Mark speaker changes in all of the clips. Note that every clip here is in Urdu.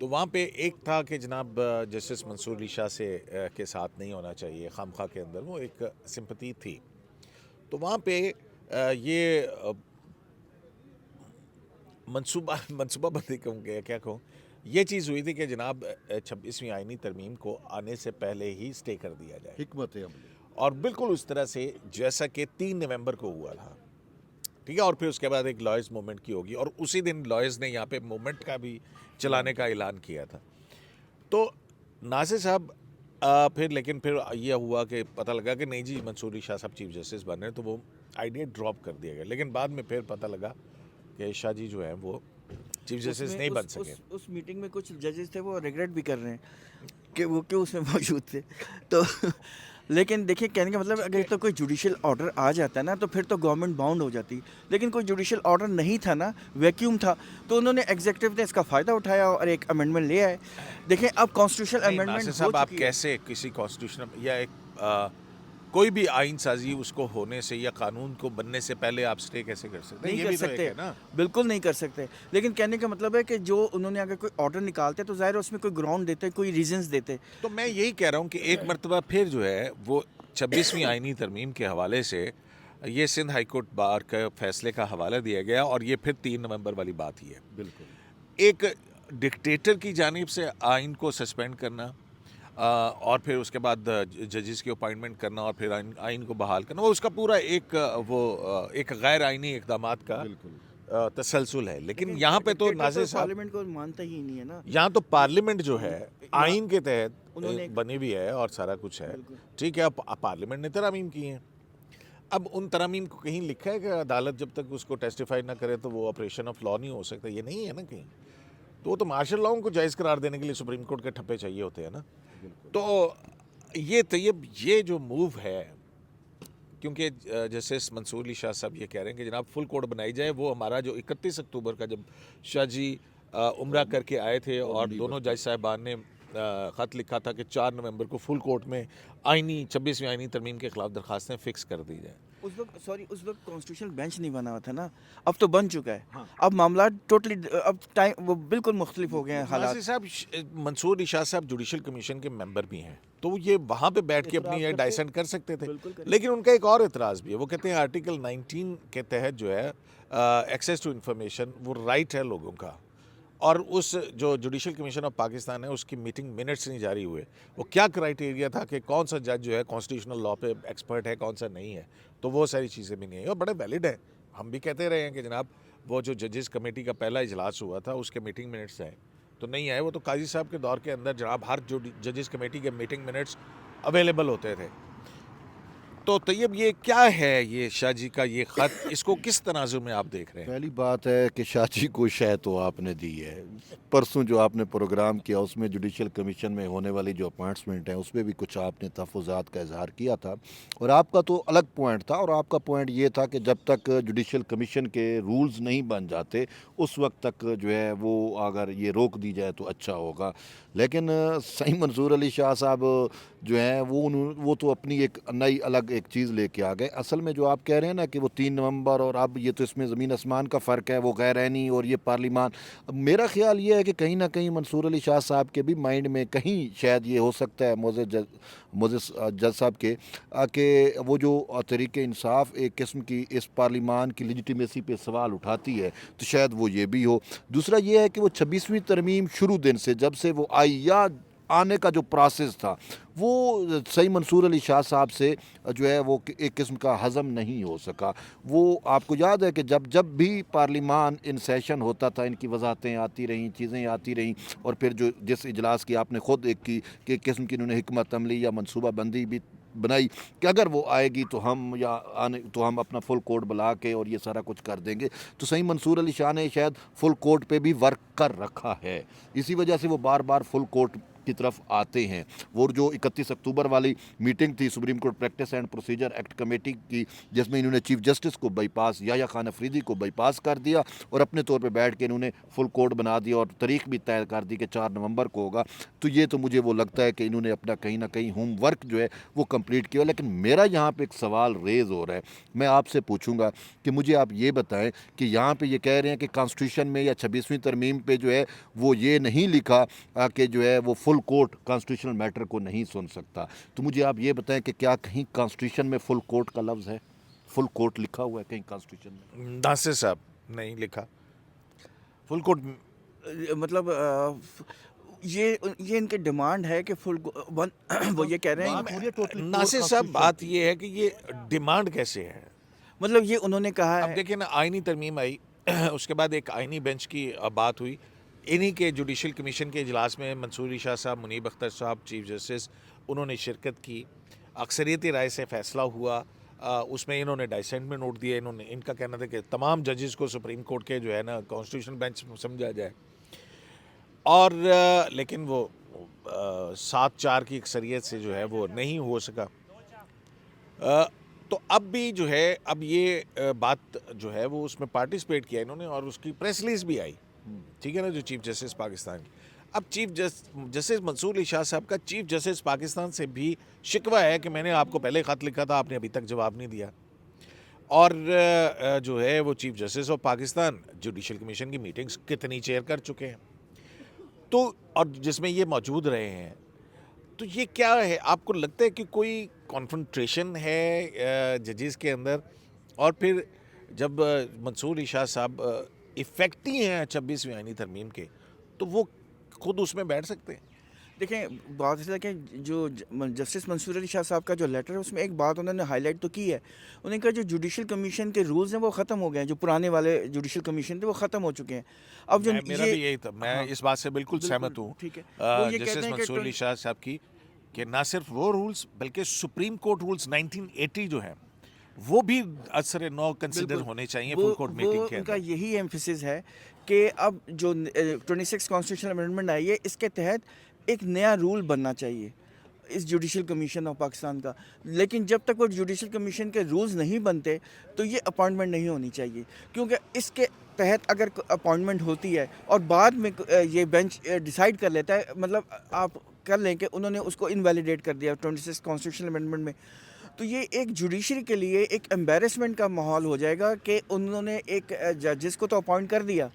Speaker 1: تو وہاں پہ ایک تھا کہ جناب جسٹس منصور علی شاہ سے کے ساتھ نہیں ہونا چاہیے خامخواہ کے اندر، وہ ایک سمپتی تھی. تو وہاں پہ یہ منصوبہ بندی کہوں گے کیا کہوں، یہ چیز ہوئی تھی کہ جناب 26ویں آئینی ترمیم کو آنے سے پہلے ہی سٹے کر دیا جائے،
Speaker 2: حکمت عملی.
Speaker 1: اور بالکل اس طرح سے جیسا کہ 3 نومبر کو ہوا تھا. ٹھیک ہے، اور پھر اس کے بعد ایک لائرز موومنٹ کی ہوگی، اور اسی دن لائرز نے یہاں پہ موومنٹ کا بھی چلانے کا اعلان کیا تھا. تو ناصر صاحب پھر یہ ہوا کہ پتہ لگا کہ نہیں جی منصور علی شاہ صاحب چیف جسٹس بن رہے ہیں، تو وہ آئیڈیا ڈراپ کر دیا گیا. لیکن بعد میں پھر پتہ لگا کہ شاہ جی جو ہیں وہ چیف جسٹس نہیں بن سکے.
Speaker 3: اس میٹنگ میں کچھ ججز تھے وہ ریگریٹ بھی کر رہے ہیں کہ وہ کیوں اس میں موجود تھے. تو لیکن دیکھیں کہنے کا مطلب اگر تو کوئی جوڈیشل آرڈر آ جاتا ہے نا تو پھر تو گورنمنٹ باؤنڈ ہو جاتی، لیکن کوئی جوڈیشل آرڈر نہیں تھا نا، ویکیوم تھا، تو انہوں نے ایگزیکٹو نے اس کا فائدہ اٹھایا اور ایک امینڈمنٹ لے آئے. دیکھیں اب کانسٹیٹیوشنل
Speaker 1: نہیں،
Speaker 3: امینڈمنٹ
Speaker 1: ناصر
Speaker 3: ہو
Speaker 1: صاحب آپ
Speaker 3: چکی ہے.
Speaker 1: کیسے کسی کانسٹیٹیوشن یا ایک کوئی بھی آئین سازی اس کو ہونے سے یا قانون کو بننے سے پہلے آپ سٹے کیسے کر سکتے ہیں؟
Speaker 3: نہیں
Speaker 1: یہ
Speaker 3: کر
Speaker 1: بھی تو ایک
Speaker 3: سکتے،
Speaker 1: ہے نا.
Speaker 3: بالکل نہیں کر سکتے. لیکن کہنے کا مطلب ہے کہ جو انہوں نے اگر کوئی آرڈر نکالتے تو ظاہر ہے اس میں کوئی گراؤنڈ دیتے، کوئی ریزنز دیتے.
Speaker 1: تو میں یہی کہہ رہا ہوں کہ ایک مرتبہ پھر جو ہے وہ 26ویں آئینی ترمیم کے حوالے سے یہ سندھ ہائی کورٹ بار کے فیصلے کا حوالہ دیا گیا، اور یہ پھر 3 نومبر والی بات ہی ہے.
Speaker 2: بالکل.
Speaker 1: ایک ڈکٹیٹر کی جانب سے آئین کو سسپینڈ کرنا، اور پھر اس کے بعد ججز کی اپائنٹمنٹ کرنا، اور پھر آئین کو بحال کرنا، وہ اس کا پورا ایک غیر آئینی اقدامات کا
Speaker 2: بالکل.
Speaker 1: تسلسل ہے. لیکن یہاں پہ تو ناصر صاحب
Speaker 3: پارلیمنٹ کو مانتا ہی نہیں ہے نا.
Speaker 1: یہاں تو پارلیمنٹ جو ہے آئین کے تحت
Speaker 3: انہوں نے
Speaker 1: بنی بھی ہے اور سارا کچھ ہے.
Speaker 3: بالکل.
Speaker 1: ٹھیک ہے، اب پارلیمنٹ نے ترامیم کی ہیں. اب ان ترامیم کو کہیں لکھا ہے کہ عدالت جب تک اس کو ٹیسٹیفائی نہ کرے تو وہ آپریشن آف لا نہیں ہو سکتا؟ یہ نہیں ہے نا کہیں. تو وہ تو مارشل لاؤں کو جائز قرار دینے کے لیے سپریم کورٹ کے ٹھپے چاہیے ہوتے ہیں نا. تو یہ طیب یہ جو موو ہے، کیونکہ جسٹس منصور علی شاہ صاحب یہ کہہ رہے ہیں کہ جناب فل کوڈ بنائی جائے. وہ ہمارا جو 31 اکتوبر کا جب شاہ جی عمرہ کر کے آئے تھے اور دونوں جج صاحبان نے خط لکھا تھا کہ 4 نومبر کو فل کورٹ میں 26ویں آئینی ترمیم کے خلاف درخواستیں فکس کر دی جائیں.
Speaker 3: اس وقت کانسٹیٹیوشنل بینچ نہیں بنا ہوا تھا نا، اب تو بن چکا ہے. اب معاملات ٹوٹلی اب ٹائم وہ بالکل مختلف ہو گئے ہیں حالات.
Speaker 1: ناصر صاحب منصور علی شاہ صاحب جوڈیشل کمیشن کے ممبر بھی ہیں، تو یہ وہاں پہ بیٹھ کے اپنی یہ ڈائسنٹ کر سکتے تھے. لیکن ان کا ایک اور اعتراض بھی ہے. وہ کہتے ہیں آرٹیکل 19 کے تحت جو ہے ایکسیس ٹو انفارمیشن وہ رائٹ ہے لوگوں کا، اور اس جو جوڈیشل کمیشن آف پاکستان ہے اس کی میٹنگ منٹس نہیں جاری ہوئے. وہ کیا کرائیٹیریا تھا کہ کون سا جج جو ہے کانسٹیٹیوشنل لا پہ ایکسپرٹ ہے، کون سا نہیں ہے، تو وہ ساری چیزیں بھی نہیں ہیں اور بڑے ویلڈ ہیں. ہم بھی کہتے رہے ہیں کہ جناب وہ جو ججز کمیٹی کا پہلا اجلاس ہوا تھا اس کے میٹنگ منٹس ہیں تو نہیں آئے. وہ تو قاضی صاحب کے دور کے اندر جناب ہر جو ججز کمیٹی کے میٹنگ منٹس اویلیبل ہوتے تھے. تو طیب یہ کیا ہے یہ شاہ جی کا یہ خط، اس کو کس تناظر میں آپ دیکھ رہے ہیں؟
Speaker 2: پہلی بات ہے کہ شاہ جی کو شہ تو آپ نے دی ہے. پرسوں جو آپ نے پروگرام کیا اس میں جوڈیشل کمیشن میں ہونے والی جو اپوائنٹمنٹ ہیں اس میں بھی کچھ آپ نے تحفظات کا اظہار کیا تھا، اور آپ کا تو الگ پوائنٹ تھا. اور آپ کا پوائنٹ یہ تھا کہ جب تک جوڈیشل کمیشن کے رولز نہیں بن جاتے اس وقت تک جو ہے وہ اگر یہ روک دی جائے تو اچھا ہوگا. لیکن صحیح منصور علی شاہ صاحب جو ہیں وہ تو اپنی ایک نئی الگ ایک چیز لے کے آ گئے. اصل میں جو آپ کہہ رہے ہیں نا کہ وہ 3 نومبر اور اب یہ تو اس میں زمین آسمان کا فرق ہے، وہ غیر عینی اور یہ پارلیمان. میرا خیال یہ ہے کہ کہیں نہ کہیں منصور علی شاہ صاحب کے بھی مائنڈ میں کہیں شاید یہ ہو سکتا ہے معزز جج صاحب کے کہ وہ جو تحریک انصاف ایک قسم کی اس پارلیمان کی لیجیٹیمیسی پہ سوال اٹھاتی ہے تو شاید وہ یہ بھی ہو. دوسرا یہ ہے کہ وہ 26ویں ترمیم شروع دن سے جب سے وہ آئی یا آنے کا جو پروسیس تھا وہ صحیح منصور علی شاہ صاحب سے جو ہے وہ ایک قسم کا ہضم نہیں ہو سکا. وہ آپ کو یاد ہے کہ جب بھی پارلیمان ان سیشن ہوتا تھا ان کی وضاحتیں آتی رہیں، چیزیں آتی رہیں، اور پھر جو جس اجلاس کی آپ نے خود ایک کی کہ ایک قسم کی انہوں نے حکمت عملی یا منصوبہ بندی بھی بنائی کہ اگر وہ آئے گی تو ہم اپنا فل کوڈ بلا کے اور یہ سارا کچھ کر دیں گے. تو صحیح منصور علی شاہ نے شاید فل کوڈ پہ بھی ورک کر رکھا ہے، اسی وجہ سے وہ بار بار فل کوڈ کی طرف آتے ہیں. وہ جو 31 اکتوبر والی میٹنگ تھی supreme court practice and procedure act committee کی، جس میں انہوں نے چیف جسٹس کو بائی پاس یحییٰ خان افریدی کو بائی پاس کر دیا اور اپنے طور پہ بیٹھ کے انہوں نے فل کورٹ بنا دیا اور تاریخ بھی طے کر دی کہ 4 نومبر کو ہوگا. تو یہ تو مجھے وہ لگتا ہے کہ انہوں نے اپنا کہیں نہ کہیں ہوم ورک جو ہے وہ کمپلیٹ کیا. لیکن میرا یہاں پہ ایک سوال ریز ہو رہا ہے، میں آپ سے پوچھوں گا کہ مجھے آپ یہ بتائیں کہ یہاں پہ یہ کہہ رہے ہیں کہ کانسٹیٹیوشن میں یا 26ویں ترمیم پہ جو ہے وہ یہ نہیں لکھا کہ جو ہے وہ فل کورٹ کانسٹیٹیوشنل میٹر کو نہیں سن سکتا. تو مجھے آپ یہ بتائیں کہ کیا کہیں کانسٹیٹیوشن میں فل کورٹ کا لفظ ہے، فل کورٹ لکھا ہوا ہے کہیں کانسٹیٹیوشن میں؟
Speaker 1: ناصر صاحب نہیں لکھا فل کورٹ.
Speaker 3: مطلب یہ ان کی ڈیمانڈ ہے کہ فل وہ یہ کہہ رہے ہیں.
Speaker 1: ناصر صاحب بات یہ ہے کہ یہ ڈیمانڈ کیسے ہے؟
Speaker 3: مطلب یہ انہوں نے کہا
Speaker 1: اب
Speaker 3: ہے.
Speaker 1: دیکھیں نا، آئینی ترمیم آئی، اس کے بعد ایک آئینی بینچ کی بات ہوئی. انہی کے جوڈیشل کمیشن کے اجلاس میں منصور علی شاہ صاحب، منیب اختر صاحب چیف جسٹس، انہوں نے شرکت کی. اکثریتی رائے سے فیصلہ ہوا. اس میں انہوں نے ڈائسینٹ میں نوٹ دیا. ان کا کہنا تھا کہ تمام ججز کو سپریم کورٹ کے جو ہے نا کانسٹیٹیوشن بینچ سمجھا جائے. اور لیکن وہ 7-4 کی اکثریت سے جو ہے وہ نہیں ہو سکا. تو اب بھی جو ہے، اب یہ بات جو ہے وہ اس میں پارٹیسپیٹ کیا انہوں نے، اور اس کی پریس ریلیز بھی آئی، ٹھیک ہے نا، جو چیف جسٹس پاکستان کی. اب چیف جسٹس منصور علی شاہ صاحب کا چیف جسٹس پاکستان سے بھی شکوہ ہے کہ میں نے آپ کو پہلے خط لکھا تھا، آپ نے ابھی تک جواب نہیں دیا. اور جو ہے وہ chief justice of Pakistan judicial commission کی میٹنگز کتنی چیئر کر چکے ہیں، تو اور جس میں یہ موجود رہے ہیں. تو یہ کیا ہے؟ آپ کو لگتا ہے کہ کوئی کانفرنٹریشن ہے ججز کے اندر؟ اور پھر جب منصور علی شاہ صاحب افیکٹی ہیں 26ویں آئینی ترمیم کے، تو وہ خود اس میں بیٹھ سکتے ہیں؟
Speaker 3: دیکھیں، بات اس ہے کہ جو جسٹس منصور علی شاہ صاحب کا جو لیٹر ہے اس میں ایک بات انہوں نے ہائی لائٹ تو کی ہے. انہوں نے کہا جو جوڈیشل کمیشن کے رولز ہیں وہ ختم ہو گئے ہیں، جو پرانے والے جوڈیشل کمیشن تھے وہ ختم ہو چکے ہیں. اب جو
Speaker 1: میرا بھی یہی تھا، میں اس بات سے بالکل سہمت ہوں
Speaker 3: ٹھیک ہے. وہ یہ
Speaker 1: جسٹس
Speaker 3: کہتے ہیں
Speaker 1: منصور علی
Speaker 3: کہ
Speaker 1: شاہ صاحب کی، کہ نہ صرف وہ رولز بلکہ سپریم کورٹ رولز 1980 جو ہیں وہ بھی اثر نو کنسیڈر ہونے چاہیے فل کورٹ میٹنگ کے
Speaker 3: ان کا
Speaker 1: اندر.
Speaker 3: یہی ایمفیسس ہے کہ اب جو 26 کانسٹیٹیوشنل امینڈمنٹ آئی ہے اس کے تحت ایک نیا رول بننا چاہیے اس جوڈیشل کمیشن آف پاکستان کا. لیکن جب تک وہ جوڈیشل کمیشن کے رولز نہیں بنتے تو یہ اپوائنٹمنٹ نہیں ہونی چاہیے، کیونکہ اس کے تحت اگر اپوائنٹمنٹ ہوتی ہے اور بعد میں یہ بینچ ڈیسائیڈ کر لیتا ہے، مطلب آپ کر لیں کہ انہوں نے اس کو انویلیڈیٹ کر دیا 26 کانسٹیٹیوشنل امینڈمنٹ میں، تو یہ ایک جوڈیشری کے لیے ایک ایمبیرسمنٹ کا ماحول ہو جائے گا کہ انہوں نے ایک ججز کو تو اپوائنٹ کر دیا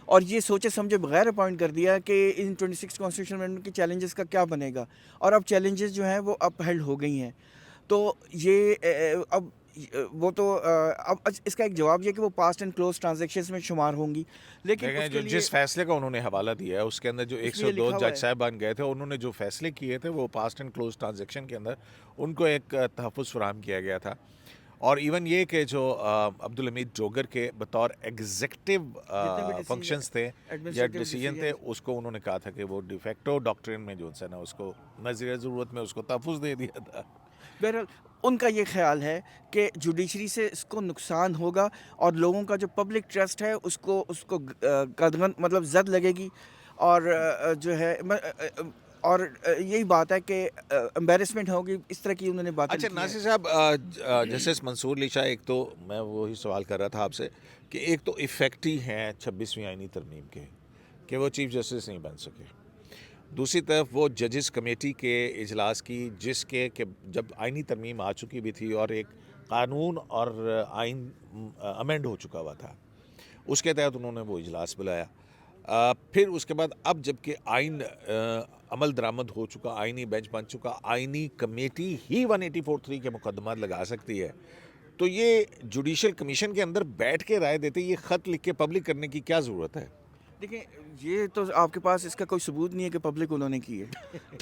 Speaker 3: اور یہ سوچے سمجھے بغیر اپوائنٹ کر دیا کہ ان 26 کانسٹیٹیوشنل امینڈمنٹ کے چیلنجز کا کیا بنے گا. اور اب چیلنجز جو ہیں وہ اپ ہیلڈ ہو گئی ہیں. تو یہ اب وہ تو اب اس کا ایک جواب یہ کہ وہ پاسٹ اینڈ کلوز ٹرانزیکشنز میں شمار ہوں گی. لیکن
Speaker 1: دیکھیں،
Speaker 3: اس
Speaker 1: جو
Speaker 3: کے لیے
Speaker 1: جس فیصلے کا انہوں نے حوالہ دیا ہے اس کے اندر جو
Speaker 3: اس میں یہ
Speaker 1: 102
Speaker 3: لکھا ہوا
Speaker 1: جج
Speaker 3: ہے.
Speaker 1: صاحبان گئے تھے، انہوں نے جو فیصلے کیے تھے وہ پاسٹ اینڈ کلوز ٹرانزیکشن کے اندر ان کو ایک تحفظ فراہم کیا گیا تھا. اور ایون یہ کہ جو عبدالحمید جوگر کے بطور ایگزیکٹو فنکشنز تھے یا ڈیسیجن تھے، اس کو انہوں نے کہا تھا کہ وہ ڈیفیکٹو ڈاکٹرین میں جو ہے نا اس کو نظیر ضرورت میں اس کو تحفظ دے دیا تھا.
Speaker 3: بہرحال ان کا یہ خیال ہے کہ جوڈیشری سے اس کو نقصان ہوگا اور لوگوں کا جو پبلک ٹرسٹ ہے اس کو قدغن مطلب زد لگے گی. اور جو ہے اور یہی بات ہے کہ امبیرسمنٹ ہوگی. اس طرح کی انہوں نے باتیں
Speaker 1: اچھا
Speaker 3: کی ہیں.
Speaker 1: ناصر صاحب، جسٹس منصور علی شاہ، ایک تو میں وہی سوال کر رہا تھا آپ سے کہ ایک تو افیکٹی ہیں 26ویں آئینی ترمیم کے کہ وہ چیف جسٹس نہیں بن سکے، دوسری طرف وہ ججز کمیٹی کے اجلاس کی جس کے کہ جب آئینی ترمیم آ چکی بھی تھی اور ایک قانون اور آئین امینڈ ہو چکا ہوا تھا، اس کے تحت انہوں نے وہ اجلاس بلایا. پھر اس کے بعد اب جب کہ آئین عمل درآمد ہو چکا، آئینی بینچ بن چکا، آئینی کمیٹی ہی 184(3) کے مقدمات لگا سکتی ہے، تو یہ جوڈیشل کمیشن کے اندر بیٹھ کے رائے دیتے یہ خط لکھ کے پبلک کرنے کی کیا ضرورت ہے؟
Speaker 3: دیکھیں، یہ تو آپ کے پاس اس کا کوئی ثبوت نہیں ہے کہ پبلک انہوں نے کی ہے.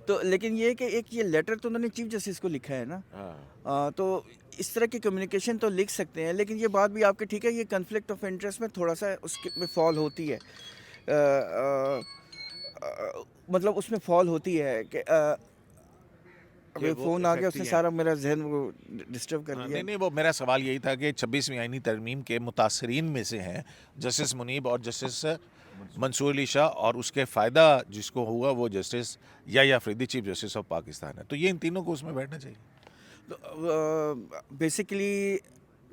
Speaker 3: تو لیکن یہ کہ ایک یہ لیٹر تو انہوں نے چیف جسٹس کو لکھا ہے نا. تو اس طرح کی کمیونیکیشن تو لکھ سکتے ہیں. لیکن یہ بات بھی آپ کے ٹھیک ہے، یہ کنفلکٹ آف انٹرسٹ میں تھوڑا سا اس میں فال ہوتی ہے. مطلب اس میں فال ہوتی ہے کہ ابھی
Speaker 1: وہ
Speaker 3: فون آ گیا، اس
Speaker 1: effect
Speaker 3: نے
Speaker 1: ہی ہے۔
Speaker 3: سارا میرا ذہن وہ ڈسٹرب کر
Speaker 1: نہیں
Speaker 3: لیا.
Speaker 1: نہیں، وہ میرا سوال یہی تھا کہ 26ویں آئینی ترمیم کے متاثرین میں سے ہیں جسٹس منیب اور جسٹس منصور علی شاہ، اور اس کے فائدہ جس کو ہوا وہ justice Yahya Afridi chief justice of Pakistan ہے، تو یہ ان تینوں کو اس میں بیٹھنا چاہیے۔
Speaker 3: بیسیکلی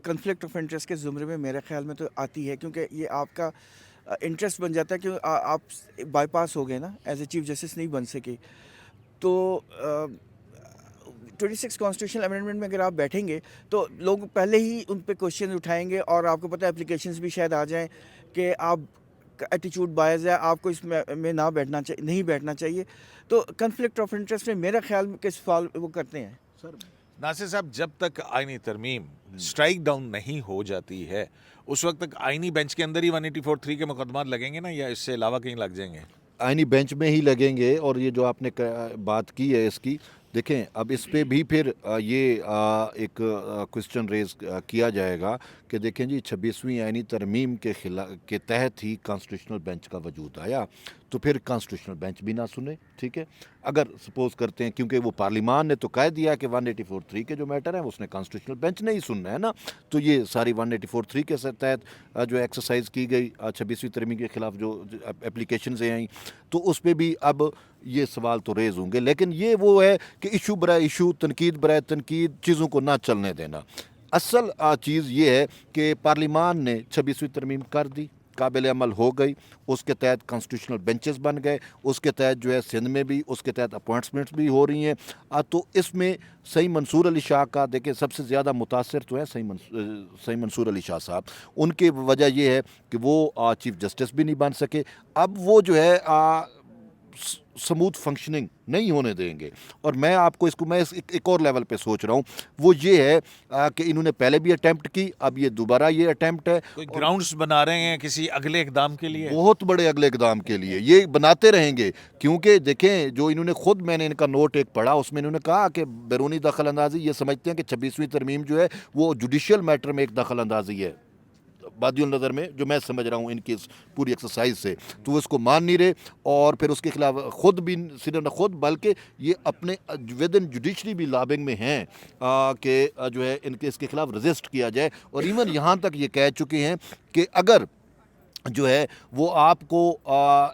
Speaker 3: کنفلکٹ آف انٹرسٹ کے زمرے میں میرے خیال میں تو آتی ہے، کیونکہ یہ آپ کا انٹرسٹ بن جاتا ہے کہ آپ بائی پاس ہو گئے نا، ایز اے چیف جسٹس نہیں بن سکے. تو 26 کانسٹیٹیوشنل امینڈمنٹ میں اگر آپ بیٹھیں گے تو لوگ پہلے ہی ان پہ کوشچن اٹھائیں گے، اور آپ کو پتہ ہے اپلیکیشنز بھی شاید آ جائیں کہ آپ کا ایٹیچیوڈ بائز ہے، آپ کو اس میں نہ بیٹھنا چاہیے، نہیں بیٹھنا چاہیے. تو کنفلکٹ آف انٹرسٹ میں میرا خیال میں کس سوال وہ کرتے ہیں.
Speaker 1: ناصر صاحب، جب تک آئینی ترمیم سٹرائک ڈاؤن نہیں ہو جاتی ہے اس وقت تک آئینی بینچ کے اندر ہی 184(3) کے مقدمات لگیں گے نا، یا اس سے علاوہ کہیں لگ جائیں گے؟
Speaker 2: آئینی بینچ میں ہی لگیں گے. اور یہ جو آپ نے بات کی ہے اس کی، دیکھیں اب اس پہ بھی پھر یہ ایک کوسچن ریز کیا جائے گا کہ دیکھیں جی 26ویں آئینی ترمیم کے تحت ہی کانسٹیٹیوشنل بینچ کا وجود آیا، تو پھر کانسٹیٹیوشنل بینچ بھی نہ سنے. ٹھیک ہے، اگر سپوز کرتے ہیں کیونکہ وہ پارلیمان نے تو کہہ دیا کہ 184(3) کے جو میٹر ہیں اس نے کانسٹیٹیوشنل بینچ نہیں سننا ہے نا، تو یہ ساری 184(3) کے تحت جو ایکسرسائز کی گئی 26ویں ترمیم کے خلاف جو اپلیکیشنز آئیں، تو اس پہ بھی اب یہ سوال تو ریز ہوں گے. لیکن یہ وہ ہے کہ ایشو برائے ایشو، تنقید برائے تنقید چیزوں کو نہ چلنے دینا. اصل چیز یہ ہے کہ پارلیمان نے 26ویں ترمیم کر دی، قابل عمل ہو گئی، اس کے تحت کانسٹیٹیوشنل بینچز بن گئے، اس کے تحت جو ہے سندھ میں بھی اس کے تحت اپوائنٹمنٹس بھی ہو رہی ہیں. تو اس میں سید منصور علی شاہ کا دیکھیں سب سے زیادہ متاثر تو ہے سید منصور علی شاہ صاحب. ان کی وجہ یہ ہے کہ وہ چیف جسٹس بھی نہیں بن سکے. اب وہ جو ہے سموتھ فنکشننگ نہیں ہونے دیں گے. اور میں آپ کو میں ایک اور لیول پہ سوچ رہا ہوں، وہ یہ ہے کہ انہوں نے پہلے بھی اٹیمپٹ کی، اب یہ دوبارہ یہ اٹیمپٹ ہے.
Speaker 1: کوئی گراؤنڈز بنا رہے ہیں کسی اگلے اقدام کے لیے؟
Speaker 2: بہت بڑے اگلے اقدام کے لیے یہ بناتے رہیں گے، کیونکہ دیکھیں جو انہوں نے خود، میں نے ان کا نوٹ ایک پڑھا، اس میں انہوں نے کہا کہ بیرونی دخل اندازی، یہ سمجھتے ہیں کہ 26ویں ترمیم جو ہے وہ جوڈیشل میٹر میں ایک دخل اندازی ہے. بادی النظر میں جو میں سمجھ رہا ہوں ان کی پوری ایکسرسائز سے، تو وہ اس کو مان نہیں رہے، اور پھر اس کے خلاف خود بھی صرف نہ خود بلکہ یہ اپنے ود ان جوڈیشری بھی لابنگ میں ہیں کہ جو ہے ان کے اس کے خلاف رزسٹ کیا جائے. اور ایون یہاں تک یہ کہہ چکے ہیں کہ اگر جو ہے وہ آپ کو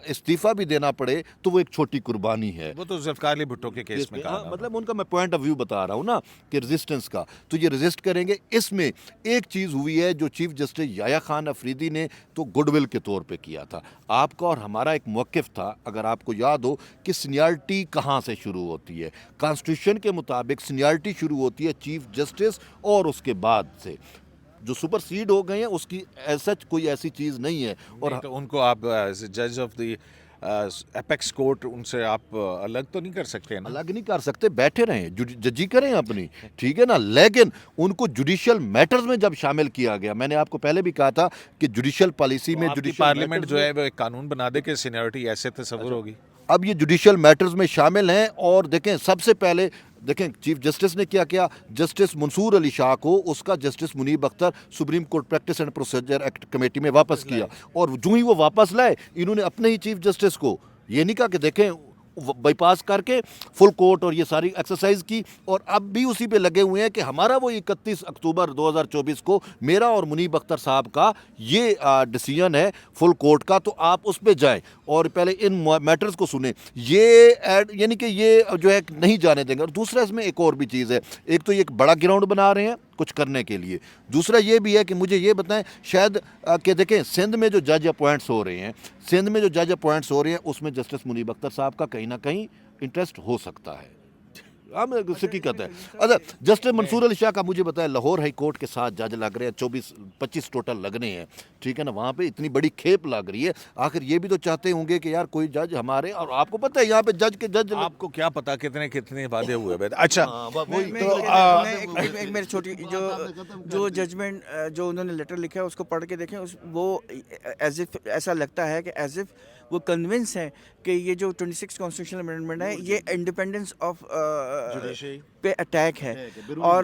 Speaker 2: استعفیٰ بھی دینا پڑے تو وہ ایک چھوٹی قربانی ہے.
Speaker 1: وہ تو ذوالفقار علی بھٹو کے کیس میں کہا.
Speaker 2: مطلب ان کا میں پوائنٹ آف ویو بتا رہا ہوں نا کہ ریزسٹنس کا، تو یہ ریزسٹ کریں گے. اس میں ایک چیز ہوئی ہے جو چیف جسٹس یحییٰ خان افریدی نے تو گڈ ول کے طور پہ کیا تھا. آپ کا اور ہمارا ایک موقف تھا، اگر آپ کو یاد ہو، کہ سینیارٹی کہاں سے شروع ہوتی ہے. کانسٹیٹیوشن کے مطابق سینیارٹی شروع ہوتی ہے چیف جسٹس اور اس کے بعد سے جو سپر سیڈ ہو گئے ہیں اس کی سچ کوئی ایسی چیز نہیں ہے. اور
Speaker 1: تو ان کو آپ جج آف دی اپیکس کورٹ ان سے آپ الگ تو نہیں کر سکتے نا؟
Speaker 2: الگ نہیں کر سکتے، بیٹھے رہیں، ججی کریں اپنی، ٹھیک ہے نا. لیکن ان کو جوڈیشل میٹرز میں جب شامل کیا گیا، میں نے آپ کو پہلے بھی کہا تھا کہ جوڈیشل پالیسی میں جوڈیشل
Speaker 1: پارلیمنٹ جو ہے وہ ایک قانون بنا دے کہ سینیورٹی ایسے تصور ہوگی.
Speaker 2: اب یہ جوڈیشل میٹرز میں شامل ہیں. اور دیکھیں سب سے پہلے دیکھیں چیف جسٹس نے کیا کیا، جسٹس منصور علی شاہ کو اس کا justice Munib Akhtar supreme court practice and procedure act committee میں واپس کیا. اور جو ہی وہ واپس لائے، انہوں نے اپنے ہی چیف جسٹس کو یہ نہیں کہا کہ دیکھیں بائی پاس کر کے فل کورٹ اور یہ ساری ایکسرسائز کی. اور اب بھی اسی پہ لگے ہوئے ہیں کہ ہمارا وہ 31 اکتوبر 2024 کو میرا اور منیب اختر صاحب کا یہ ڈیسیژن ہے فل کورٹ کا، تو آپ اس پہ جائیں اور پہلے ان میٹرز کو سنیں. یہ یعنی کہ یہ جو ہے نہیں جانے دیں گے. اور دوسرا اس میں ایک اور بھی چیز ہے، ایک تو یہ ایک بڑا گراؤنڈ بنا رہے ہیں کچھ کرنے کے لیے، دوسرا یہ بھی ہے کہ مجھے یہ بتائیں شاید کہ دیکھیں سندھ میں جو جج اپوائنٹس ہو رہے ہیں اس میں جسٹس منیب اختر صاحب کا کہیں نہ کہیں انٹرسٹ ہو سکتا ہے. حقیقت ہے. اچھا جسٹس منصور علی شاہ کا مجھے بتائیں، لاہور ہائی کورٹ کے ساتھ جج لگ رہے ہیں، 25 ٹوٹل لگنے ہیں، ٹھیک ہے نا. وہاں پہ اتنی بڑی کھیپ لگ رہی ہے، آخر یہ بھی تو چاہتے ہوں گے کہ یار کوئی جج ہمارے، اور آپ کو پتہ ہے یہاں پہ جج
Speaker 1: آپ کو کیا پتا کتنے وعدے ہوئے. اچھا
Speaker 3: ایک میری چھوٹی جو ججمنٹ جو انہوں نے لیٹر لکھا ہے اس کو پڑھ کے دیکھیں، وہ ایز اف ایسا لگتا ہے کہ ایز اف وہ کنونس ہیں کہ یہ جو 26 کانسٹیٹیوشنل امینڈمنٹ ہے یہ انڈیپینڈنس آف پہ اٹیک ہے، اور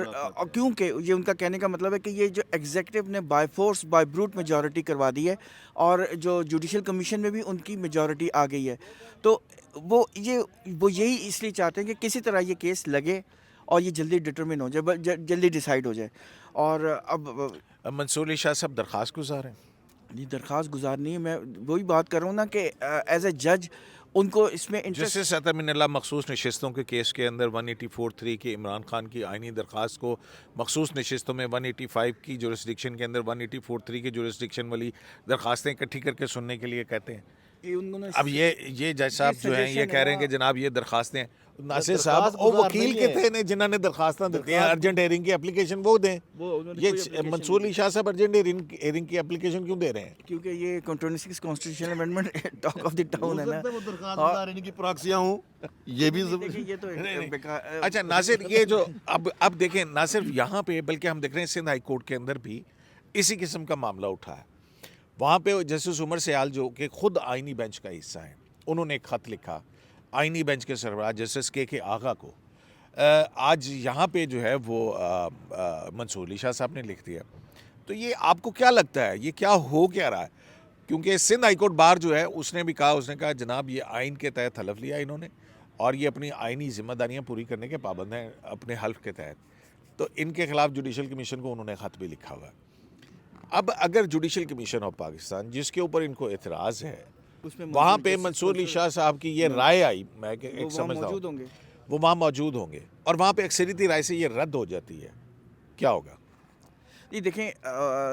Speaker 3: کیونکہ یہ ان کا کہنے کا مطلب ہے کہ یہ جو ایگزیکٹو نے بائی فورس بائی بروٹ میجورٹی کروا دی ہے، اور جو جوڈیشل کمیشن میں بھی ان کی میجورٹی آ گئی ہے، تو وہ یہی اس لیے چاہتے ہیں کہ کسی طرح یہ کیس لگے اور یہ جلدی ڈٹرمن ہو جائے، جلدی ڈیسائیڈ ہو جائے. اور اب
Speaker 1: منصور علی شاہ صاحب درخواست گزار ہیں.
Speaker 3: یہ درخواست گزار نہیں ہے، میں وہی بات کر رہا ہوں نا کہ ایز اے جج ان کو اس میں انٹرسٹ.
Speaker 1: جسٹس عطا من اللہ مخصوص نشستوں کے کیس کے اندر 184(3) کی عمران خان کی آئینی درخواست کو مخصوص نشستوں میں 185 کی جورسڈکشن کے اندر 184(3) کی جورسڈکشن والی درخواستیں اکٹھی کر کے سننے کے لیے کہتے ہیں. اب یہ جج صاحب جو ہیں یہ کہہ رہے ہیں کہ جناب یہ درخواستیں ناصر صاحب وہ وکیل کے تھے جنہوں نے درخواستیں دیتی ہیں ارجنٹ ہیئرنگ کی اپلیکیشن وہ دیں. یہ منصور علی شاہ صاحب ارجنٹ ہیئرنگ کی اپلیکیشن کیوں دے رہے ہیں؟
Speaker 3: کیونکہ یہ 26 constitutional amendment talk of the town ہے نا.
Speaker 2: کی پراکسیاں ہوں یہ بھی
Speaker 3: یہ تو
Speaker 1: اچھا ناصر یہ جو اب دیکھیں نہ صرف یہاں پہ بلکہ ہم دیکھ رہے ہیں سندھ ہائی کورٹ کے اندر بھی اسی قسم کا معاملہ اٹھا ہے. وہاں پہ جسٹس عمر سیال جو کہ خود آئینی بینچ کا حصہ ہیں انہوں نے ایک خط لکھا آئینی بینچ کے سربراہ جسٹس کے آغا کو. آج یہاں پہ جو ہے وہ منصور علی شاہ صاحب نے لکھ دیا. تو یہ آپ کو کیا لگتا ہے یہ کیا ہو کیا رہا ہے؟ کیونکہ سندھ ہائی کورٹ بار جو ہے اس نے کہا جناب یہ آئین کے تحت حلف لیا انہوں نے اور یہ اپنی آئینی ذمہ داریاں پوری کرنے کے پابند ہیں اپنے حلف کے تحت. تو ان کے خلاف جوڈیشل کمیشن کو انہوں نے خط بھی لکھا ہوا ہے. اب اگر جوڈیشل کمیشن آف پاکستان جس کے اوپر ان کو اعتراض ہے وہاں پہ منصور علی شاہ صاحب کی یہ رائے آئی، میں ایک سمجھتا ہوں وہ وہاں موجود ہوں گے اور وہاں پہ اکثریتی رائے سے یہ رد ہو جاتی ہے، کیا ہوگا؟
Speaker 3: یہ دیکھیں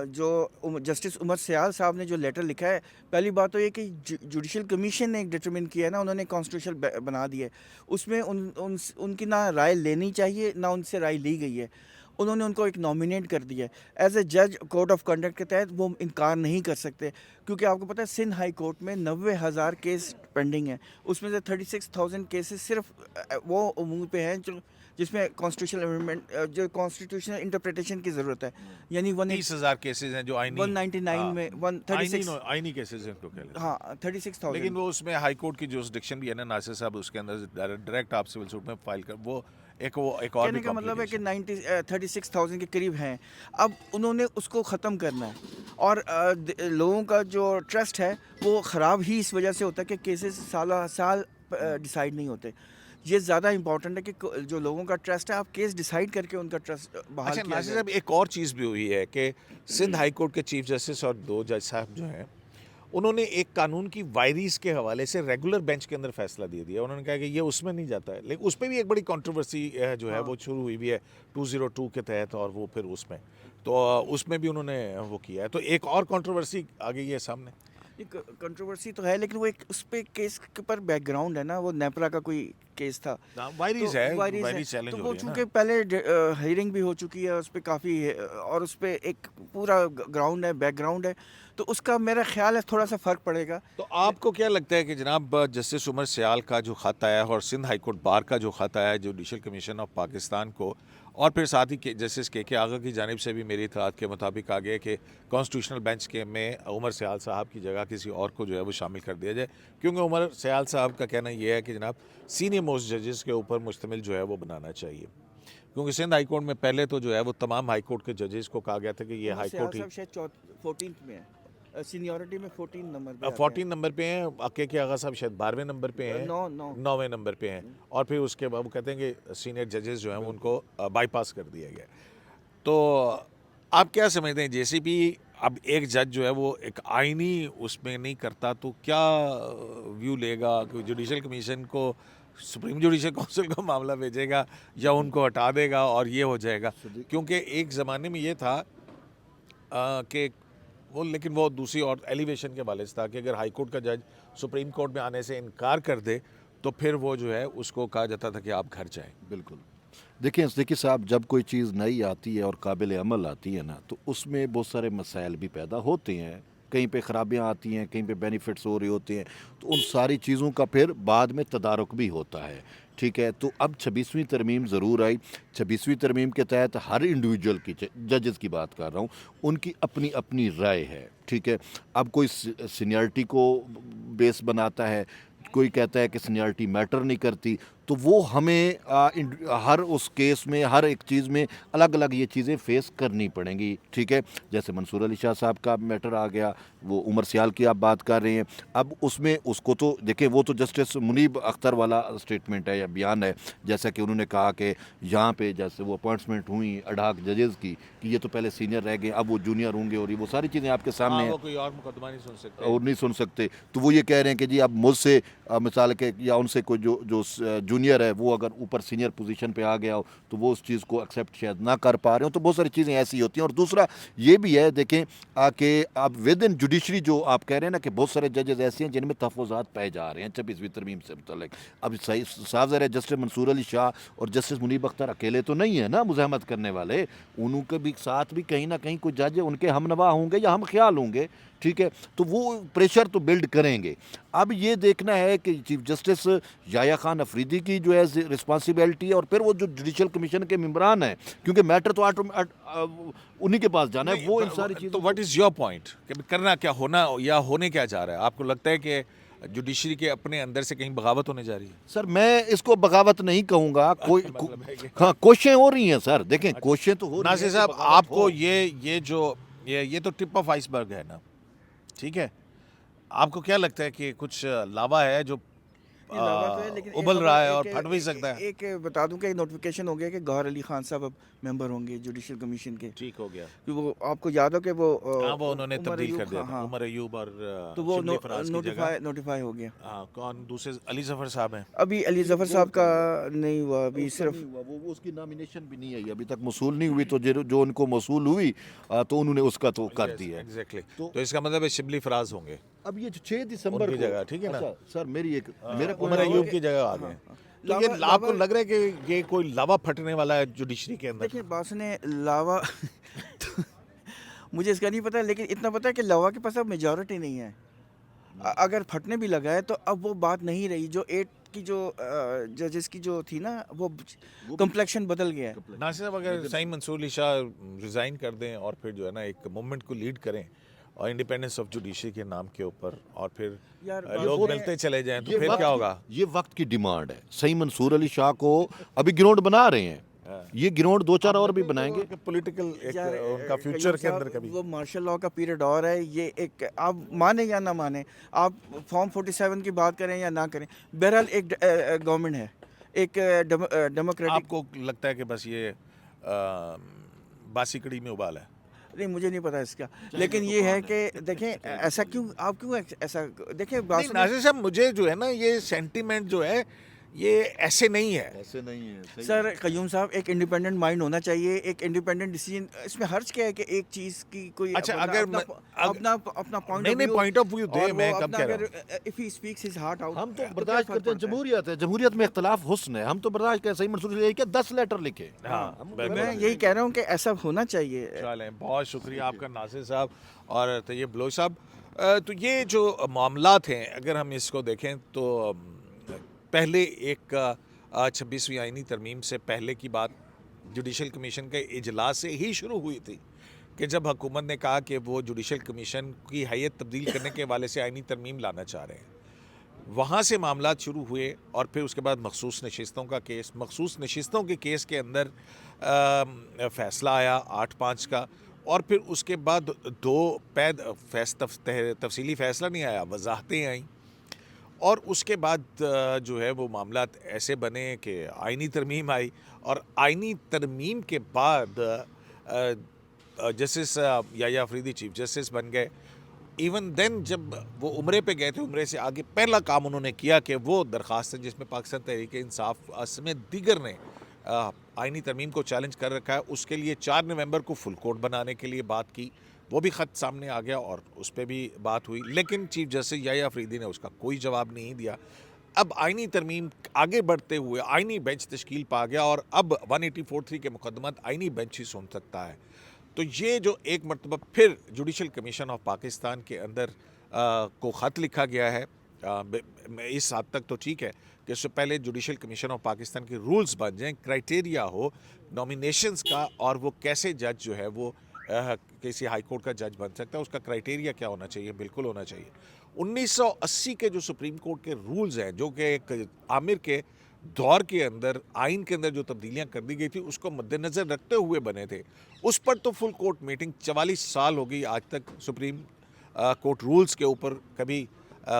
Speaker 3: جو جسٹس عمر سیال صاحب نے جو لیٹر لکھا ہے، پہلی بات تو یہ کہ جوڈیشل کمیشن نے ایک ڈٹرمن کیا ہے نا، انہوں نے کانسٹیٹیوشن بنا دی ہے، اس میں ان کی نہ رائے لینی چاہیے نہ ان سے رائے لی گئی ہے. انہوں نے ان کو ایک نامینیٹ کر دیا ہے ایز اے جج. کوڈ آف کنڈکٹ کے تحت وہ انکار نہیں کر سکتے، کیونکہ آپ کو پتہ ہے سندھ ہائی کورٹ میں 90,000 کیس پینڈنگ ہیں، اس میں سے 36,000 کیسز صرف وہ امور پہ ہیں جس میں کانسٹیٹیوشنل امینڈمنٹ جو کانسٹیٹیوشنل انٹرپریٹیشن کی ضرورت ہے، یعنی
Speaker 1: 30,000 کیسز ہیں جو
Speaker 3: 199 میں 136
Speaker 1: آئینی کیسز ہیں.
Speaker 3: ہاں 36,000.
Speaker 1: لیکن وہ اس میں ہائی کورٹ کی جورسڈکشن بھی ہے نا ناصر صاحب، اس کے اندر ڈائریکٹ آپ سول سوٹ میں فائل کر وہ ایک اور
Speaker 3: کہنے کا مطلب ہے کہ 36,000 کے قریب ہیں. اب انہوں نے اس کو ختم کرنا ہے اور لوگوں کا جو ٹرسٹ ہے وہ خراب ہی اس وجہ سے ہوتا ہے کہ کیسز سال ڈیسائیڈ نہیں ہوتے. یہ زیادہ امپورٹنٹ ہے کہ جو لوگوں کا ٹرسٹ ہے آپ کیس ڈیسائیڈ کر کے ان کا ٹرسٹ بحال کیا
Speaker 1: جائے. ایک اور چیز بھی ہوئی ہے کہ سندھ ہائی کورٹ کے چیف جسٹس اور 2 جج صاحب جو ہیں انہوں نے ایک قانون کی وائریز کے حوالے سے ریگولر بینچ کے اندر فیصلہ دے دیا. انہوں نے کہا کہ یہ اس میں نہیں جاتا ہے، لیکن اس پہ بھی ایک بڑی کنٹروورسی جو ہے وہ شروع ہوئی بھی ہے 202 کے تحت اور وہ پھر اس میں تو اس میں بھی انہوں نے وہ کیا ہے. تو ایک اور کنٹروورسی آ گئی ہے سامنے.
Speaker 3: ایک کنٹروورسی تو ہے لیکن وہ ایک اس پہ کیس کے پر بیک گراؤنڈ ہے نا، وہ نیپرا کا کوئی کیس تھا،
Speaker 1: وائریز ہے چیلنج
Speaker 3: تو وہ چونکہ پہلے ہیئرنگ بھی ہو چکی ہے اس پہ کافی، اور اس پہ ایک پورا گراؤنڈ ہے، بیک گراؤنڈ ہے، تو اس کا میرا خیال ہے تھوڑا سا فرق پڑے گا.
Speaker 1: تو آپ کو کیا لگتا ہے کہ جناب جسٹس عمر سیال کا جو خط آیا ہے اور سندھ ہائی کورٹ بار کا جو خط آیا ہے جوڈیشل کمیشن آف پاکستان کو، اور پھر ساتھ ہی جسٹس کے آغا کی جانب سے بھی میری اطلاعات کے مطابق آ گیا کہ کانسٹیٹیوشنل بینچ کے میں عمر سیال صاحب کی جگہ کسی اور کو جو ہے وہ شامل کر دیا جائے، کیونکہ عمر سیال صاحب کا کہنا یہ ہے کہ جناب سینئر موسٹ ججز کے اوپر مشتمل جو ہے وہ بنانا چاہیے، کیونکہ سندھ ہائی کورٹ میں پہلے تو جو ہے وہ تمام ہائی کورٹ کے ججز کو کہا گیا تھا کہ یہ ہائی کورٹ ہی
Speaker 3: 14 میں ہے، سینیورٹی میں 14 نمبر پہ
Speaker 1: 14 نمبر پہ ہیں. عقے کے آغا صاحب شاید 12ویں نمبر پہ ہیں، 9ویں نمبر پہ ہیں، اور پھر اس کے بعد وہ کہتے ہیں کہ سینئر ججز جو ہیں ان کو بائی پاس کر دیا گیا. تو آپ کیا سمجھتے ہیں جیسے بھی اب ایک جج جو ہے وہ ایک آئینی اس میں نہیں کرتا تو کیا ویو لے گا کہ جوڈیشل کمیشن کو سپریم جوڈیشل کونسل کو معاملہ بھیجے گا یا ان کو ہٹا دے گا اور یہ ہو جائے گا؟ کیونکہ ایک زمانے میں یہ تھا کہ لیکن وہ دوسری اور ایلیویشن کے حوالے سے تھا کہ اگر ہائی کورٹ کا جج سپریم کورٹ میں آنے سے انکار کر دے تو پھر وہ جو ہے اس کو کہا جاتا تھا کہ آپ گھر جائیں.
Speaker 2: بالکل. دیکھیں صاحب جب کوئی چیز نئی آتی ہے اور قابل عمل آتی ہے نا تو اس میں بہت سارے مسائل بھی پیدا ہوتے ہیں، کہیں پہ خرابیاں آتی ہیں، کہیں پہ بینیفٹس ہو رہے ہوتے ہیں، تو ان ساری چیزوں کا پھر بعد میں تدارک بھی ہوتا ہے. ٹھیک ہے، تو اب 26ویں ترمیم ضرور آئی. 26ویں ترمیم کے تحت ہر انڈیویجول کی ججز کی بات کر رہا ہوں ان کی اپنی اپنی رائے ہے. ٹھیک ہے، اب کوئی سینئرٹی کو بیس بناتا ہے, کوئی کہتا ہے کہ سینیارٹی میٹر نہیں کرتی. تو وہ ہمیں ہر اس کیس میں, ہر ایک چیز میں الگ الگ یہ چیزیں فیس کرنی پڑیں گی. ٹھیک ہے, جیسے منصور علی شاہ صاحب کا میٹر آ گیا, وہ عمر سیال کی آپ بات کر رہے ہیں. اب اس میں اس کو تو دیکھیں, وہ تو جسٹس منیب اختر والا اسٹیٹمنٹ ہے یا بیان ہے, جیسا کہ انہوں نے کہا کہ یہاں پہ جیسے وہ اپوائنٹمنٹ ہوئی اڈاک ججز کی کہ یہ تو پہلے سینئر رہ گئے, اب وہ جونیئر ہوں گے, اور یہ وہ ساری چیزیں آپ کے سامنے ہیں
Speaker 1: وہ کوئی اور مقدمہ نہیں سن سکتے
Speaker 2: اور نہیں سن سکتے. تو وہ یہ کہہ رہے ہیں کہ جی اب مجھ سے مثال کے یا ان سے کوئی جو جونیئر ہے وہ اگر اوپر سینئر پوزیشن پہ آ گیا ہو تو وہ اس چیز کو ایکسیپٹ شاید نہ کر پا رہے ہوں. تو بہت ساری چیزیں ایسی ہوتی ہیں. اور دوسرا یہ بھی ہے دیکھیں کہ اب ود ان جوڈیشری جو آپ کہہ رہے ہیں نا کہ بہت سارے ججز ایسے ہیں جن میں تحفظات پائے جا رہے ہیں 26ویں ترمیم سے متعلق. اب صاف ظاہر ہے جسٹس منصور علی شاہ اور جسٹس منیب اختر اکیلے تو نہیں ہیں نا مزاحمت کرنے والے, انہوں کے بھی ساتھ بھی کہیں نہ کہیں کوئی جج ان کے ہم نوا ہوں گے یا ہم خیال ہوں گے. ٹھیک ہے, تو وہ پریشر تو بلڈ کریں گے. اب یہ دیکھنا ہے کہ چیف جسٹس یحییٰ خان افریدی کی جو ہے رسپانسبلٹی ہے, اور پھر وہ جو جوڈیشل کمیشن کے ممبران ہیں, کیونکہ میٹر تو انہی کے پاس جانا ہے, وہ ان ساری چیزوں.
Speaker 1: تو واٹ از یور پوائنٹ کہ کرنا کیا, ہونا یا ہونے کیا جا رہا ہے؟ آپ کو لگتا ہے کہ جوڈیشری کے اپنے اندر سے کہیں بغاوت ہونے جا رہی ہے؟
Speaker 2: سر میں اس کو بغاوت نہیں کہوں گا, ہاں کوششیں ہو رہی ہیں سر, دیکھیں کوششیں تو ہو رہی ہیں.
Speaker 1: ناصر صاحب, آپ کو یہ تو ٹپ آف آئس برگ ہے نا, ٹھیک ہے, آپ کو کیا لگتا ہے کہ کچھ لاوا ہے جو ابل رہا ہے اور پھٹ بھی سکتا ہے؟
Speaker 3: ایک بتا دوں کہ نوٹیفیکیشن ہو گیا کہ گوہر علی خان صاحب اب ممبر ہوں گے جوڈیشل کمیشن کے.
Speaker 1: ٹھیک ہو گیا,
Speaker 3: وہ آپ کو یاد ہو کہ وہ
Speaker 1: انہوں نے تبدیل کر دیا تھا, عمر ایوب اور
Speaker 3: تو وہ
Speaker 1: شبلی فراز کی جگہ.
Speaker 3: نوٹیفائی ہو گیا.
Speaker 1: ہاں, کون دوسرے علی ظفر صاحب ہیں؟
Speaker 3: ابھی علی ظفر صاحب کا نہیں ہوا, ابھی صرف
Speaker 2: وہ اس کی نامینیشن بھی نہیں آئی, ابھی تک موصول نہیں ہوئی. تو جو ان کو موصول ہوئی تو انہوں نے اس کا تو کر دیا.
Speaker 1: ایگزیکٹلی, تو اس کا مطلب ہے شبلی فراز ہوں گے
Speaker 2: اب یہ 6 دسمبر
Speaker 1: کی جگہ, ٹھیک ہے نا
Speaker 2: سر میری ایک
Speaker 1: عمر ایوب کی جگہ آ گئے. تو یہ آپ کو لگ رہا ہے کہ یہ کوئی لاوا پھٹنے والا ہے جوڈیشری کے اندر؟
Speaker 3: دیکھیں باس نے لاوا مجھے اس کا نہیں پتا, لیکن اتنا پتا ہے کہ لاوا کے پاس اب میجورٹی نہیں ہے. اگر پھٹنے بھی لگا ہے تو اب وہ بات نہیں رہی جو 8 کی جو ججز کی جو تھی نا, وہ کمپلیکشن بدل گیا ہے.
Speaker 1: ناصر صاحب, اگر سائیں منصور علی شاہ ریزائن کر دیں اور پھر جو ہے نا ایک موومنٹ کو لیڈ کریں اور انڈیپینڈنس آف جوڈیشری کے نام کے اوپر, اور پھر لوگ ملتے چلے جائیں, تو پھر کیا ہوگا؟
Speaker 2: یہ وقت کی ڈیمانڈ ہے. سعید منصور علی شاہ کو ابھی گراؤنڈ بنا رہے ہیں, یہ گراؤنڈ 2-4 اور بھی بنائیں گے.
Speaker 1: پولیٹیکل ان کا فیوچر کے اندر کبھی
Speaker 3: وہ مارشل لاء کا پیریڈ اور ہے. یہ ایک آپ مانیں یا نہ مانیں, آپ فارم 47 کی بات کریں یا نہ کریں, بہرحال ایک گورنمنٹ ہے, ایک ڈیموکریٹک.
Speaker 1: آپ کو لگتا ہے کہ بس یہ باسی کڑی میں ابال ہے؟
Speaker 3: نہیں, مجھے نہیں پتا اس کا, لیکن یہ ہے کہ دیکھیں ایسا کیوں, آپ کیوں ایسا دیکھیں.
Speaker 1: ناصر صاحب, مجھے جو ہے نا یہ سینٹیمنٹ جو ہے یہ ایسے نہیں ہے.
Speaker 2: ایسے نہیں ہے
Speaker 3: سر. قیوم صاحب, ایک انڈیپینڈنٹ مائنڈ ہونا چاہیے, ایک انڈیپینڈنٹ ڈیسیجن. اس میں حرج کیا ہے کہ ایک چیز کی کوئی
Speaker 1: اچھا اگر
Speaker 3: اپنا
Speaker 1: پوائنٹ آف ویو دے, میں کب کہہ رہا ہوں,
Speaker 3: if he speaks his heart out,
Speaker 2: ہم تو برداشت کرتے ہیں. جمہوریت ہے, جمہوریت میں اختلاف حسن ہے, ہم تو برداشت کرتے ہیں. سعید منصور علی کے 10 لیٹر لکھے.
Speaker 3: میں یہی کہہ رہا ہوں کہ ایسا ہونا چاہیے.
Speaker 1: چلیں, بہت شکریہ آپ کا ناصر صاحب اور طیب بلوچ صاحب. تو یہ جو معاملات ہیں اگر ہم اس کو دیکھیں تو پہلے ایک 26ویں آئینی ترمیم سے پہلے کی بات جوڈیشل کمیشن کے اجلاس سے ہی شروع ہوئی تھی کہ جب حکومت نے کہا کہ وہ جوڈیشل کمیشن کی حیت تبدیل کرنے کے حوالے سے آئینی ترمیم لانا چاہ رہے ہیں. وہاں سے معاملات شروع ہوئے اور پھر اس کے بعد مخصوص نشستوں کے کیس کے اندر فیصلہ آیا 8-5 کا, اور پھر اس کے بعد 2 تفصیلی فیصلہ نہیں آیا, وضاحتیں آئیں, اور اس کے بعد جو ہے وہ معاملات ایسے بنے کہ آئینی ترمیم آئی, اور آئینی ترمیم کے بعد justice Yahya Afridi chief justice بن گئے. ایون دین جب وہ عمرے پہ گئے تھے, عمرے سے آگے پہلا کام انہوں نے کیا کہ وہ درخواست جس میں پاکستان تحریک انصاف سمیت دیگر نے آئینی ترمیم کو چیلنج کر رکھا ہے, اس کے لیے 4 نومبر کو فل کورٹ بنانے کے لیے بات کی. وہ بھی خط سامنے آ گیا اور اس پہ بھی بات ہوئی, لیکن چیف جسٹس یحییٰ افریدی نے اس کا کوئی جواب نہیں دیا. اب آئینی ترمیم آگے بڑھتے ہوئے آئینی بینچ تشکیل پا گیا, اور اب 184(3) کے مقدمات آئینی بینچ ہی سن سکتا ہے. تو یہ جو ایک مرتبہ پھر جوڈیشل کمیشن آف پاکستان کے اندر کو خط لکھا گیا ہے, اس حد تک تو ٹھیک ہے کہ اس سے پہلے جوڈیشل کمیشن آف پاکستان کے رولز بن جائیں, کرائٹیریا ہو نامینیشنز کا, اور وہ کیسے جج جو ہے وہ کسی ہائی کورٹ کا جج بن سکتا ہے, اس کا کرائٹیریا کیا ہونا چاہیے, بالکل ہونا چاہیے. 1980 کے جو سپریم کورٹ کے رولز ہیں جو کہ ایک عامر کے دور کے اندر آئین کے اندر جو تبدیلیاں کر دی گئی تھی اس کو مد نظر رکھتے ہوئے بنے تھے، اس پر تو فل کورٹ میٹنگ 44 سال ہو گئی، آج تک سپریم کورٹ رولز کے اوپر کبھی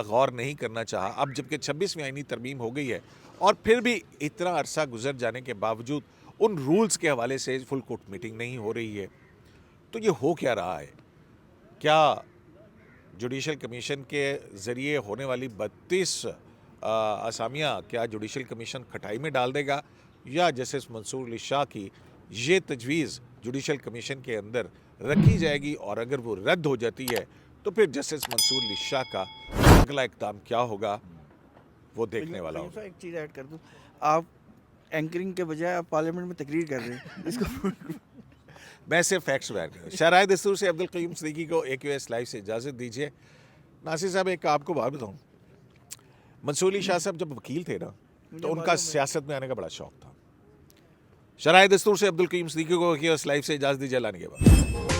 Speaker 1: غور نہیں کرنا چاہا۔ اب جبکہ 26ویں آئینی ترمیم ہو گئی ہے اور پھر بھی اتنا عرصہ گزر جانے کے باوجود ان رولز کے حوالے سے فل کورٹ میٹنگ نہیں ہو رہی ہے، تو یہ ہو کیا رہا ہے؟ کیا جوڈیشل کمیشن کے ذریعے ہونے والی 32 اسامیاں کیا جوڈیشل کمیشن کھٹائی میں ڈال دے گا، یا جسٹس منصور علی شاہ کی یہ تجویز جوڈیشل کمیشن کے اندر رکھی جائے گی اور اگر وہ رد ہو جاتی ہے تو پھر جسٹس منصور علی شاہ کا اگلا اقدام کیا ہوگا وہ دیکھنے والا ہوگا۔
Speaker 3: ایک چیز ایڈ کر دوں، آپ اینکرنگ کے بجائے آپ پارلیمنٹ میں تقریر کر رہے ہیں اس کو
Speaker 1: میں صرف فیکٹس بیان کروں۔ شرائع دستور سے عبدالقیوم صدیقی کو AQS لائیو سے اجازت دیجیے۔ ناصر صاحب ایک آپ کو بات بتاؤں، منصور علی شاہ صاحب جب وکیل تھے نا تو ان کا سیاست میں آنے کا بڑا شوق تھا۔ شرائع دستور سے عبدالقیوم صدیقی کو AQS لائیو سے اجازت دیجیے لانے کے بعد۔